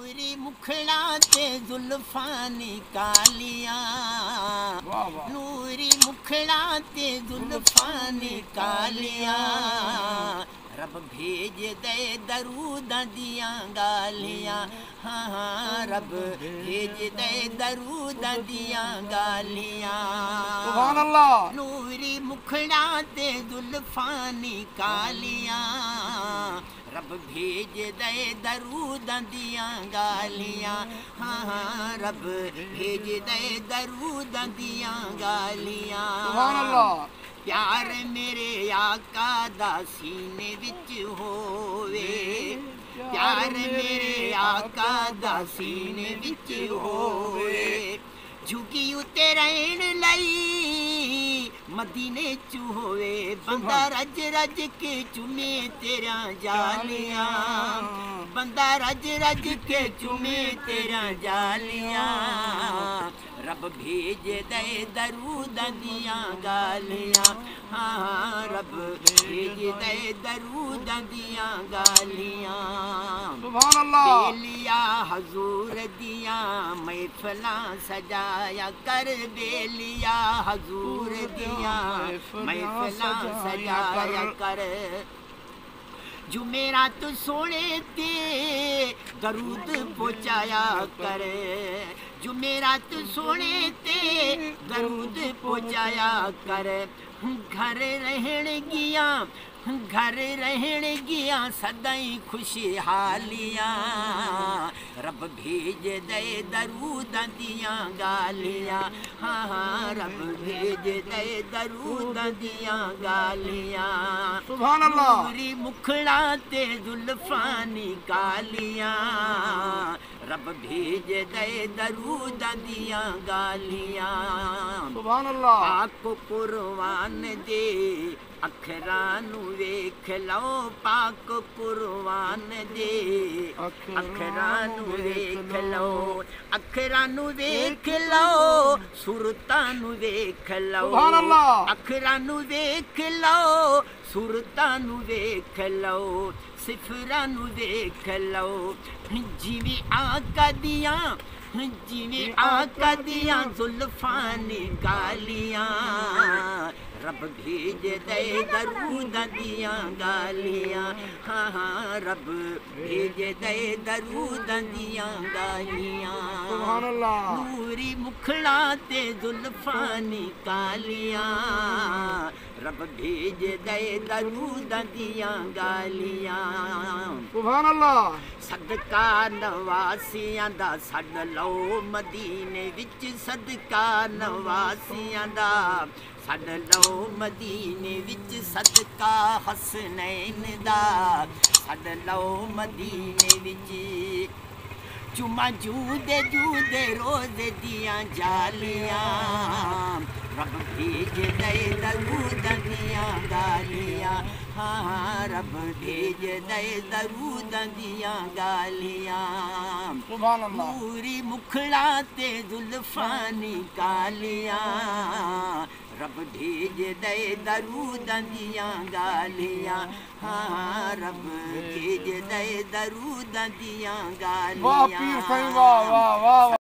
نوری مکھڑا تے زلفاں نکالیاں نوری مکھڑا تے زلفاں نکالیاں رب بھیج دے درود دیاں گالیاں ہاں ہاں رب بھیج دے درود دیاں گالیاں سبحان اللہ نوری مکھڑا تے زلفاں نکالیاں رب بھیج دے درود دیاں گالیاں ہاں ہاں رب بھیج دے درود دیاں گالیاں سبحان اللہ پیار میرے آقا دا سینے وچ ہووے پیار میرے آقا دا سینے وچ ہووے جھکی اتے رہن لئی مدینے چ ہووے بندہ رج رج کے چومے تیرا جالیاں بندہ رج رج کے چومے تیرا جالیاں رب بھیج دے درود دیاں گالیاں ہاں رب بھیج دے درود دیاں گالیاں سبحان اللہ بیلیا حضور دیاں محفلاں سجایا کر بیلیا حضور دیاں محفلاں سجایا کر جمعرات سونے تے درود پہنچایا کر جمعرات سونے تے درود پہنچایا کر گھر رہن گیاں سدائیں خوشحالیاں رب بھیج دے درود دیاں گالیاں ہاں ہاں رب بھیج دے درود دیاں گالیاں سبحان اللہ نوری مکھڑا تے زلفاں نکالیاں رب بھیج دے درود دیاں گالیاں سبحان اللہ پاک قرآن دے اکھراں نو ویکھ لو پاک قرآن دے اکھراں نو ویکھ لو اکھراں نو ویکھ لو صورتاں نو ویکھ لو سبحان اللہ اکھراں نو ویکھ لو صورتاں نو ویکھ لو صفراں نو ویکھ لو جویں آقا دیاں زلفاں نکالیاں رب بھیج دے درود دیاں گالیاں ہاں ہاں رب بھیج دے درود دیاں گالیاں سبحان اللہ نوری مکھڑا تے زلفاں نکالیاں رب بھیج دے درود دیاں گالیاں سبحان اللہ صدقہ نواسیاں دا سڈ لو مدینے وچ صدقہ نواسیاں دا سڈ لو مدینے وچ صدقہ حسنین دا سڈ لو مدینے وچ چما جودے روز دیاں جالیاں رب بھیج دے درود دیاں گالیاں ہاں رب بھیج دے درود دیاں گالیاں سبحان اللہ نوری مکھڑا تے زلفاں نکالیاں رب بھیج دے درود دیاں گالیاں ہاں رب بھیج دے درود دیاں گالیاں واہ پیر صاحب واہ واہ واہ